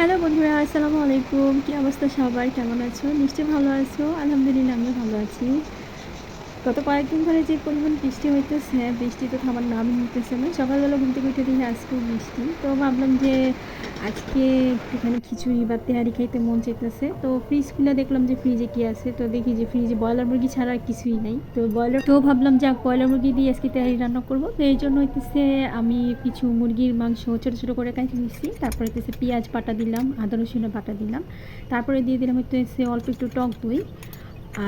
Hello বন্ধুরা, আসসালামু আলাইকুম। কী অবস্থা সবার? কেমন আছো? নিশ্চয়ই ভালো আছো। আলহামদুলিল্লাহ আমিও ভালো আছি। গত কয়েকদিন ধরে যে পরিমাণ বৃষ্টি হইতেছে, বৃষ্টি তো থামার নামই নিতেছে না। সকালবেলা ঘুম থেকে উঠে দেখি আজকেও বৃষ্টি। তো ভাবলাম যে আজকে একটুখানি খিচুড়ি বা তেহারি খাইতে মন চাইতেছে। তো ফ্রিজ খুলে দেখলাম যে ফ্রিজে কী আছে। তো দেখি যে ফ্রিজে ব্রয়লার মুরগি ছাড়া আর কিছুই নাই। তো ভাবলাম যাক ব্রয়লার মুরগি দিয়ে আজকে তেহারি রান্না করব। তো এই জন্য হইতেছে আমি কিছু মুরগির মাংস ছোটো ছোটো করে কাটে নিচ্ছি। তারপরে হইতেছে পেঁয়াজ বাটা দিলাম, আদা রসুনের বাটা দিলাম। তারপরে দিয়ে দিলাম হইতেছে অল্প একটু টক দই।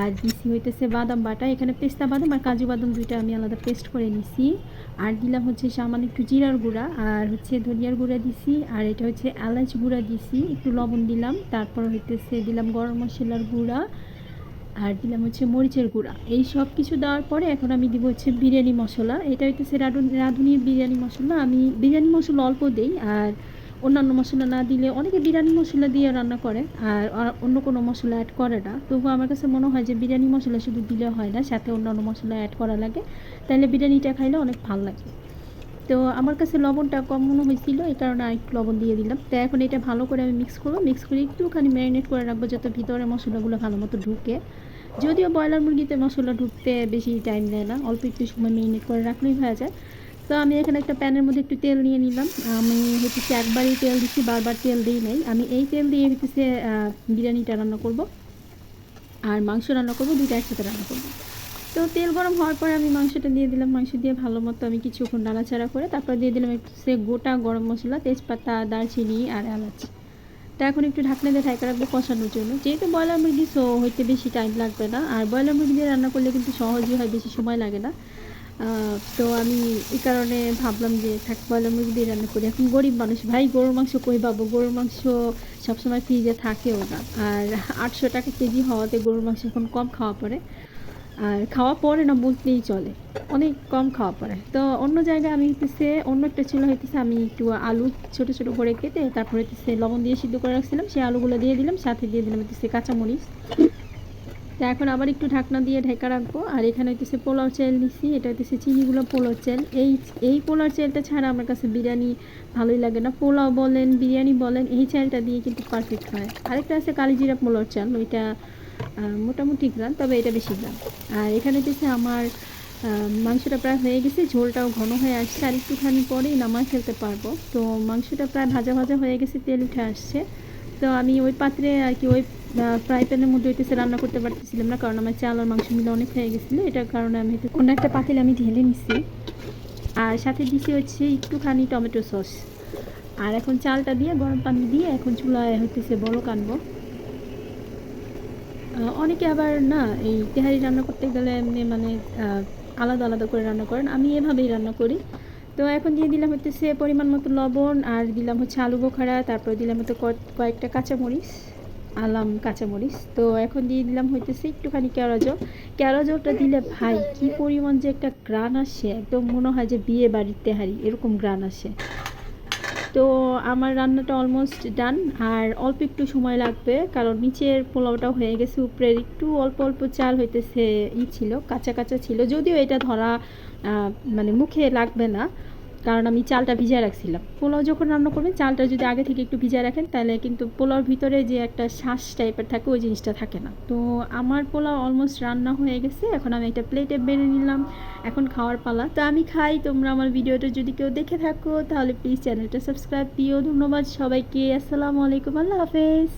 আর দিছি হইতেছে বাদাম বাটা। এখানে পেস্তা বাদাম আর কাজু বাদাম দুইটা আমি আলাদা পেস্ট করে নিছি। আর দিলাম হচ্ছে সামান্য একটু জিরার গুঁড়া আর হচ্ছে ধনিয়ার গুঁড়া দিছি। আর এটা হচ্ছে এলাচ গুঁড়া দিছি, একটু লবণ দিলাম। তারপর হইতেছে দিলাম গরম মশলার গুঁড়া আর দিলাম হচ্ছে মরিচের গুঁড়া। এই সব কিছু দেওয়ার পরে এখন আমি দিব হচ্ছে বিরিয়ানি মশলা। এটা হইতেছে রাঁধুনির বিরিয়ানি মশলা। আমি বিরিয়ানি মশলা অল্প দিই, আর অন্যান্য মশলা না দিলে অনেকে বিরিয়ানি মশলা দিয়ে রান্না করে আর অন্য কোনো মশলা অ্যাড করে না। তবুও আমার কাছে মনে হয় যে বিরিয়ানি মশলা শুধু দিলে হয় না, সাথে অন্যান্য মশলা অ্যাড করা লাগে, তাহলে বিরিয়ানিটা খাইলে অনেক ভালো লাগে। তো আমার কাছে লবণটা কম মনে হয়েছিল, এই কারণে আরেকটু লবণ দিয়ে দিলাম। তো এখন এটা ভালো করে আমি মিক্স করবো, মিক্স করে একটুখানি ম্যারিনেট করে রাখবো যাতে ভিতরে মশলাগুলো ভালো মতো ঢুকে। যদিও ব্রয়লার মুরগিতে মশলা ঢুকতে বেশি টাইম নেয় না, অল্প একটু সময় ম্যারিনেট করে রাখলেই হয়ে যায়। তো আমি এখানে একটা প্যানের মধ্যে একটু তেল নিয়ে নিলাম। আমি হচ্ছে একবারই তেল দিচ্ছি, বারবার তেল দিই নাই। আমি এই তেল দিয়ে হচ্ছে বিরিয়ানিটা রান্না করব আর মাংস রান্না করব, দুইটা একসাথে রান্না করব। তো তেল গরম হওয়ার পরে আমি মাংসটা দিয়ে দিলাম। মাংস দিয়ে ভালো মতো আমি কিছুক্ষণ নাড়াচাড়া করে তারপর দিয়ে দিলাম একটু গোটা গরম মশলা, তেজপাতা, দারচিনি আর এলাচ। তো এখন একটু ঢাকনা দিয়ে ঢাকা রাখবো কষানোর জন্য। যেহেতু ব্রয়লার মুরগি সো হইতে বেশি টাইম লাগবে না, আর ব্রয়লার মুরগি দিয়ে রান্না করলে কিন্তু সহজই হয়, বেশি সময় লাগে না। তো আমি এই কারণে ভাবলাম যে থাক ব্রয়লার মুরগি দিয়ে রান্না করি। এখন গরিব মানুষ ভাই, গরুর মাংস কই পাবো? গরুর মাংস সবসময় ফ্রিজে থাকেও না, আর 800 টাকা কেজি হওয়াতে গরুর মাংস এখন কম খাওয়া পড়ে। আর খাওয়া পড়ে না বলতেই চলে, অনেক কম খাওয়া পড়ে। তো অন্য জায়গায় আমি হইতেছে অন্য একটা চুলা হইতেছে আমি একটু আলু ছোটো ছোটো করে কেটে তারপর হইতেছে লবণ দিয়ে সিদ্ধ করে রাখছিলাম, সেই আলুগুলো দিয়ে দিলাম, সাথে দিয়ে দিলাম হইতেছে কাঁচামরিচ। তো এখন আবার একটু ঢাকনা দিয়ে ঢেকে রাখবো। আর এখানে হইতেছে পোলাও চাল নিছি, এটা হইতেছে চিনিগুলো পোলাও চাল। এই পোলাও চালটা ছাড়া আমার কাছে বিরিয়ানি ভালোই লাগে না। পোলাও বলেন বিরিয়ানি বলেন, এই চালটা দিয়ে কিন্তু পারফেক্ট হয়। আরেকটা আছে কালিজিরা পোলাও চাল, ওইটা মোটামুটি গ্রাম, তবে এটা বেশি গ্রাম। আর এখানে হচ্ছে আমার মাংসটা প্রায় হয়ে গেছে, ঝোলটাও ঘন হয়ে আসছে, আর একটুখানি পরেই নামায় ফেলতে পারবো। তো মাংসটা প্রায় ভাজা ভাজা হয়ে গেছে, তেল উঠে আসছে। তো আমি ওই পাত্রে আর কি ওই ফ্রাই প্যানের মধ্যে হইতেছে রান্না করতে পারতেছিলাম না, কারণ আমার চাল আর মাংস মিলে অনেক হয়ে গেছিলো। এটার কারণে আমি অন্য একটা পাতিলে আমি ঢেলে নিছি, আর সাথে দিছি হচ্ছে একটুখানি টমেটো সস। আর এখন চালটা দিয়ে গরম পানি দিয়ে এখন চুলায় হইতেছে বলক আনবো। অনেকে আবার না এই তেহারি রান্না করতে গেলে এমনি মানে আলাদা আলাদা করে রান্না করেন, আমি এভাবেই রান্না করি। তো এখন দিয়ে দিলাম হচ্ছে পরিমাণ মতো লবণ, আর দিলাম হচ্ছে আলু বোখারা, তারপর দিলাম হচ্ছে কয়েকটা কাঁচামরিচ, আলাম কাঁচামরিচ। তো এখন দিয়ে দিলাম হইতেছে একটুখানি কেওড়া জল। কেওড়া জলটা দিলে ভাই কী পরিমাণ যে একটা গ্রান আসে, একদম মনে হয় যে বিয়ে বাড়ির তেহারি এরকম গ্রান আসে। তো আমার রান্নাটা অলমোস্ট ডান, আর অল্প একটু সময় লাগবে কারণ নিচের পোলাওটাও হয়ে গেছে, উপরের একটু অল্প অল্প চাল হইতেছে ছিল, কাঁচা কাঁচা ছিল। যদিও এটা ধরা মানে মুখে লাগবে না, কারণ আমি চালটা ভিজিয়ে রাখছিলাম। পোলাও যখন রান্না করবেন চালটা যদি আগে থেকে একটু ভিজিয়ে রাখেন তাহলে কিন্তু পোলাওর ভিতরে যে একটা শ্বাস টাইপের থাকে ওই জিনিসটা থাকে না। তো আমার পোলাও অলমোস্ট রান্না হয়ে গেছে, এখন আমি একটা প্লেটে বেড়ে নিলাম। এখন খাওয়ার পালা। তো আমি খাই, তোমরা আমার ভিডিওটা যদি কেউ দেখে থাকো তাহলে প্লিজ চ্যানেলটা সাবস্ক্রাইব দিও। ধন্যবাদ সবাইকে, আসসালামু আলাইকুম, আল্লাহ হাফেজ।